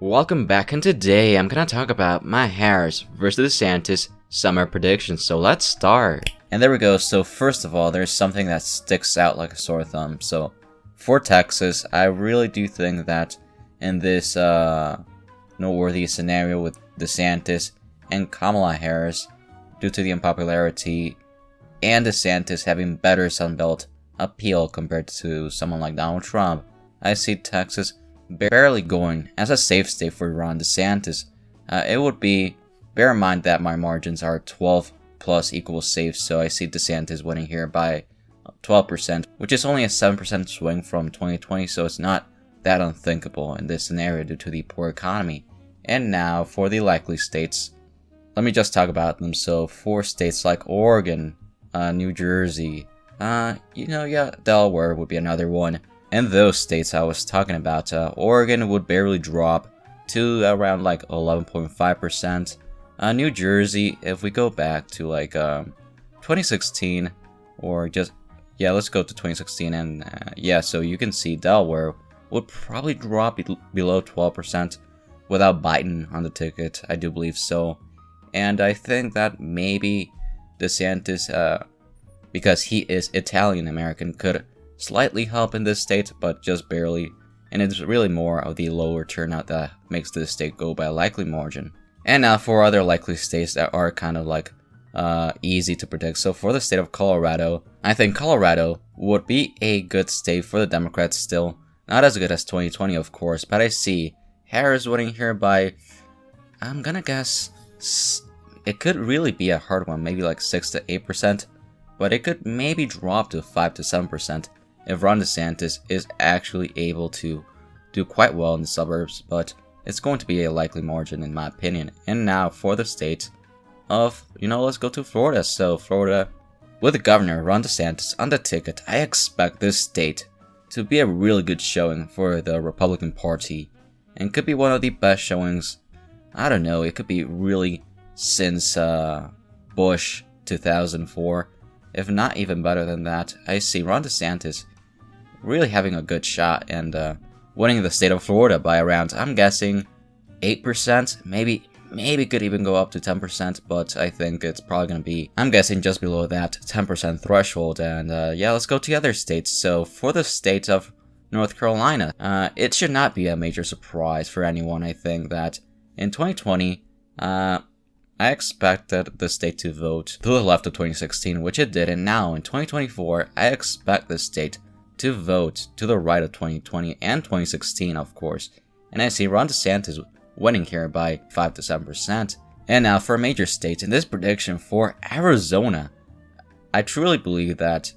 Welcome back, and today I'm gonna talk about my Harris versus DeSantis summer predictions. So let's start. And there we go. So first of all, there's something that sticks out like a sore thumb. So for Texas, I really do think that in this noteworthy scenario with DeSantis and Kamala Harris, due to the unpopularity and DeSantis having better Sunbelt appeal compared to someone like Donald Trump, I see Texas barely going as a safe state for Ron DeSantis. It would be, bear in mind that my margins are 12 plus equals safe, so I see DeSantis winning here by 12%, which is only a 7% swing from 2020, so it's not that unthinkable in this scenario due to the poor economy. And now for the likely states, let me just talk about them. So for states like Oregon, New Jersey, Delaware would be another one. And those states I was talking about, Oregon would barely drop to around like 11.5%. New Jersey, if we go back to like 2016, or let's go to 2016, and so you can see Delaware would probably drop below 12% without Biden on the ticket. I do believe so. And I think that maybe DeSantis, because he is Italian American, could slightly help in this state, but just barely, and it's really more of the lower turnout that makes this state go by a likely margin. And now for other likely states that are kind of like easy to predict. So for the state of Colorado, I think Colorado would be a good state for the Democrats still. Not as good as 2020, of course, but I see Harris winning here by, I'm gonna guess, it could really be a hard one, maybe like 6 to 8%, but it could maybe drop to 5 to 7%. If Ron DeSantis is actually able to do quite well in the suburbs, but it's going to be a likely margin in my opinion. And now for the state of, let's go to Florida. So Florida, with Governor Ron DeSantis on the ticket, I expect this state to be a really good showing for the Republican Party, and could be one of the best showings, I don't know, it could be really since Bush 2004, if not even better than that. I see Ron DeSantis really having a good shot and winning the state of Florida by around, I'm guessing, 8%, maybe could even go up to 10%, but I think it's probably going to be, I'm guessing, just below that 10% threshold. And let's go to the other states. So for the state of North Carolina, it should not be a major surprise for anyone. I think that in 2020, I expected the state to vote to the left of 2016, which it did, and now in 2024, I expect the state to vote to the right of 2020 and 2016, of course. And I see Ron DeSantis winning here by 5 to 7%. And now for major states, in this prediction for Arizona, I truly believe that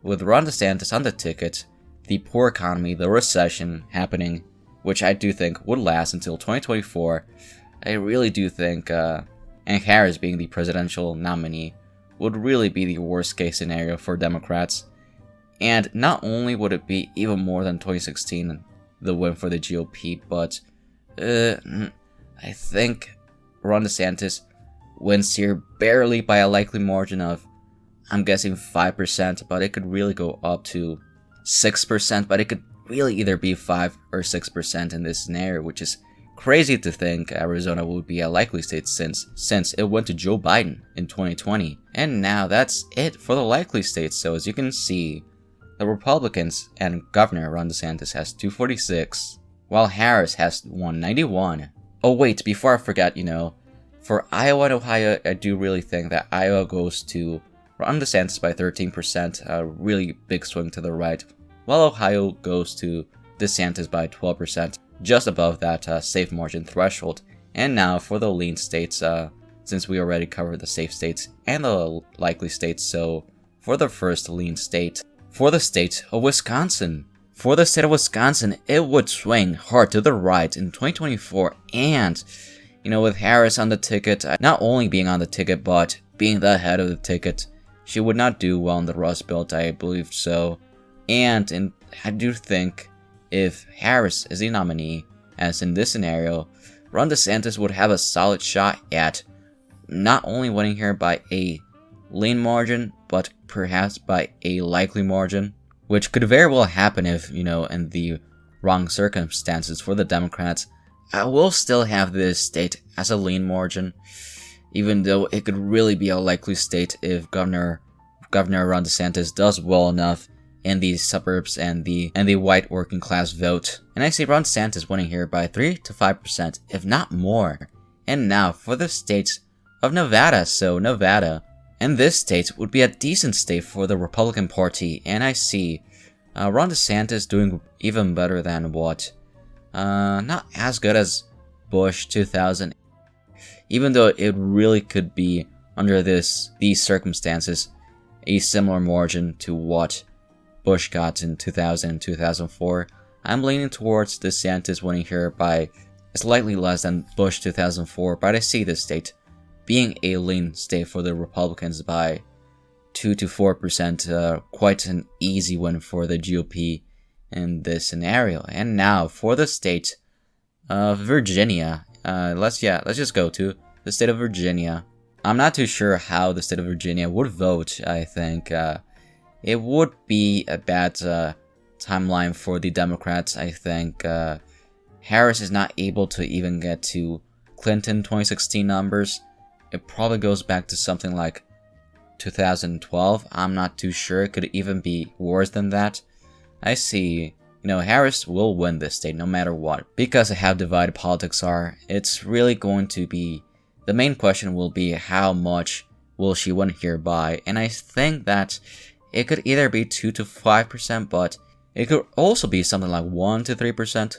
with Ron DeSantis on the ticket, the poor economy, the recession happening, which I do think would last until 2024, I really do think, and Harris being the presidential nominee, would really be the worst case scenario for Democrats. And not only would it be even more than 2016, the win for the GOP, but I think Ron DeSantis wins here barely by a likely margin of, I'm guessing, 5%, but it could really go up to 6%, but it could really either be 5 or 6% in this scenario, which is crazy to think Arizona would be a likely state since it went to Joe Biden in 2020. And now that's it for the likely states. So as you can see, the Republicans and Governor Ron DeSantis has 246, while Harris has 191. Oh wait, before I forget, for Iowa and Ohio, I do really think that Iowa goes to Ron DeSantis by 13%, a really big swing to the right, while Ohio goes to DeSantis by 12%, just above that safe margin threshold. And now for the lean states, since we already covered the safe states and the likely states, so for the first lean state, for the state of Wisconsin. For the state of Wisconsin, it would swing hard to the right in 2024, and, with Harris on the ticket, not only being on the ticket, but being the head of the ticket, she would not do well in the Rust Belt, I believe so. And I do think if Harris is the nominee, as in this scenario, Ron DeSantis would have a solid shot at not only winning here by a lean margin, but perhaps by a likely margin, which could very well happen if, in the wrong circumstances for the Democrats. I will still have this state as a lean margin, even though it could really be a likely state if Governor Ron DeSantis does well enough in the suburbs and the white working class vote. And I see Ron DeSantis winning here by 3 to 5%, if not more. And now for the state of Nevada. So Nevada, and this state would be a decent state for the Republican Party, and I see Ron DeSantis doing even better than what? Not as good as Bush 2000, even though it really could be under these circumstances a similar margin to what Bush got in 2000 and 2004. I'm leaning towards DeSantis winning here by slightly less than Bush 2004, but I see this state being a lean state for the Republicans by 2 to 4%, quite an easy win for the GOP in this scenario. And now for the state of Virginia, let's just go to the state of Virginia. I'm not too sure how the state of Virginia would vote. I think it would be a bad timeline for the Democrats. I think Harris is not able to even get to Clinton 2016 numbers. It probably goes back to something like 2012. I'm not too sure. It could even be worse than that. I see, Harris will win this state no matter what. Because of how divided politics are, it's really going to be, the main question will be how much will she win here by. And I think that it could either be 2 to 5%, but it could also be something like 1 to 3%.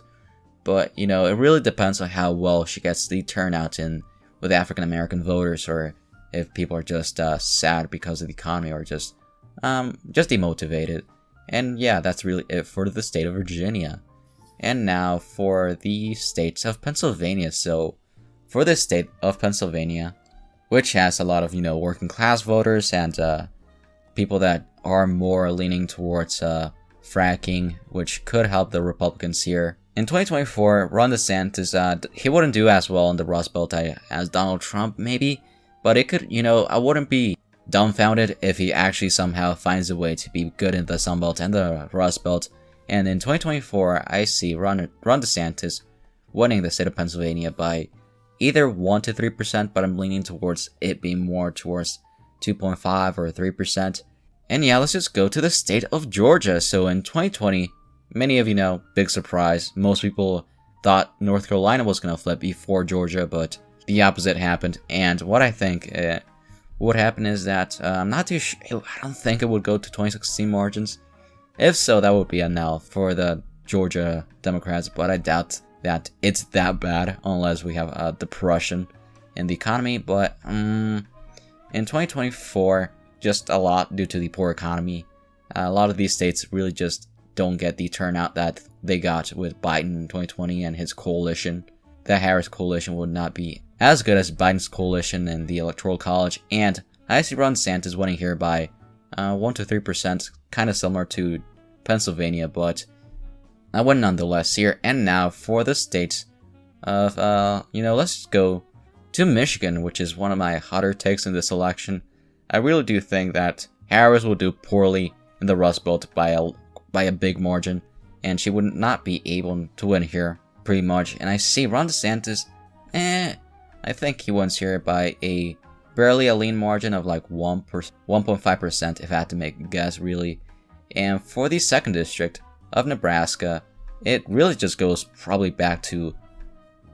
But, it really depends on how well she gets the turnout in with African American voters, or if people are just sad because of the economy, or just demotivated. And yeah, that's really it for the state of Virginia. And now for the state of Pennsylvania. So for the state of Pennsylvania, which has a lot of working class voters and people that are more leaning towards fracking, which could help the Republicans here. In 2024, Ron DeSantis, he wouldn't do as well in the Rust Belt as Donald Trump, maybe. But it could, I wouldn't be dumbfounded if he actually somehow finds a way to be good in the Sun Belt and the Rust Belt. And in 2024, I see Ron DeSantis winning the state of Pennsylvania by either 1 to 3%, but I'm leaning towards it being more towards 2.5 or 3%. And yeah, let's just go to the state of Georgia. So in 2020, many of you know, big surprise, most people thought North Carolina was going to flip before Georgia, but the opposite happened. And what I think would happen is that I'm not too sure, I don't think it would go to 2016 margins. If so, that would be a no for the Georgia Democrats, but I doubt that it's that bad unless we have a depression in the economy. But in 2024, just a lot due to the poor economy. A lot of these states really just don't get the turnout that they got with Biden in 2020 and his coalition. The Harris coalition would not be as good as Biden's coalition in the Electoral College, and I see Ron DeSantis winning here by 1 to 3%, kind of similar to Pennsylvania, but I win nonetheless here. And now for the states of, let's go to Michigan, which is one of my hotter takes in this election. I really do think that Harris will do poorly in the Rust Belt by a big margin, and she would not be able to win here pretty much. And I see Ron DeSantis, I think he wins here by barely a lean margin of like 1.5% if I had to make a guess, really. And for the 2nd district of Nebraska, it really just goes probably back to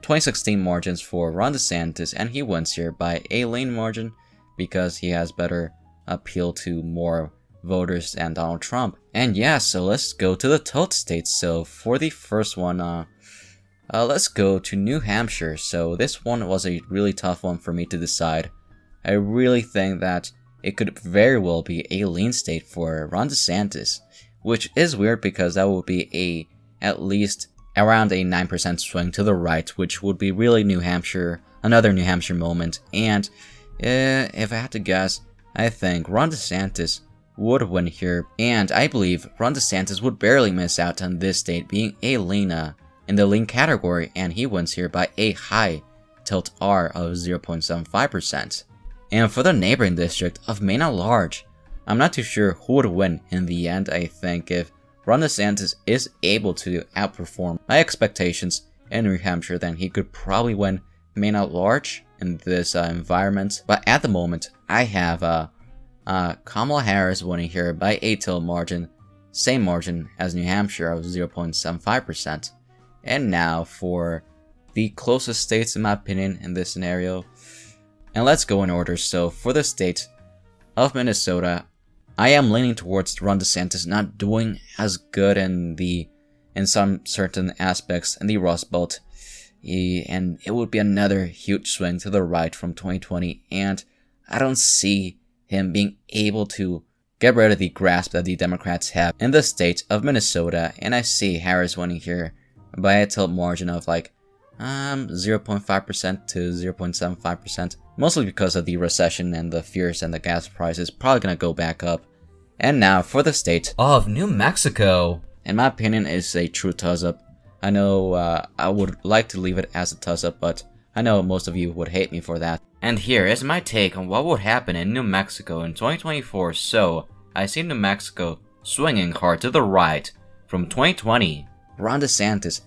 2016 margins for Ron DeSantis, and he wins here by a lean margin because he has better appeal to more voters than Donald Trump. And yeah, so let's go to the tilt states. So for the first one, let's go to New Hampshire. So this one was a really tough one for me to decide. I really think that it could very well be a lean state for Ron DeSantis, which is weird because that would be at least around a 9% swing to the right, which would be really New Hampshire, another New Hampshire moment. And if I had to guess, I think Ron DeSantis would win here, and I believe Ron DeSantis would barely miss out on this state being a lean in the lean category, and he wins here by a high tilt R of 0.75%. And for the neighboring district of Maine at large, I'm not too sure who would win in the end. I think if Ron DeSantis is able to outperform my expectations in New Hampshire, then he could probably win Maine at large in this environment. But at the moment, I have Kamala Harris winning here by a tilt margin, same margin as New Hampshire of 0.75%. And now for the closest states in my opinion in this scenario. And let's go in order. So for the state of Minnesota, I am leaning towards Ron DeSantis not doing as good in some certain aspects in the Rust Belt. And it would be another huge swing to the right from 2020, and I don't see him being able to get rid of the grasp that the Democrats have in the state of Minnesota, and I see Harris winning here by a tilt margin of like 0.5% to 0.75%, mostly because of the recession and the fears and the gas prices probably gonna go back up. And now for the state of New Mexico. In my opinion, it's a true toss-up. I know I would like to leave it as a toss-up, but I know most of you would hate me for that. And here is my take on what would happen in New Mexico in 2024. So, I see New Mexico swinging hard to the right from 2020. Ron DeSantis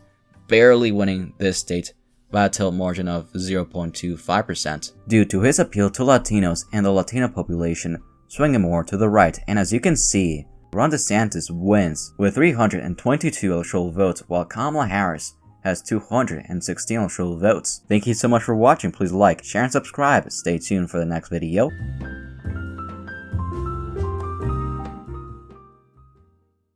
barely winning this state by a tilt margin of 0.25% due to his appeal to Latinos and the Latino population swinging more to the right. And as you can see, Ron DeSantis wins with 322 electoral votes, while Kamala Harris has 216 electoral votes. Thank you so much for watching. Please like, share, and subscribe. Stay tuned for the next video.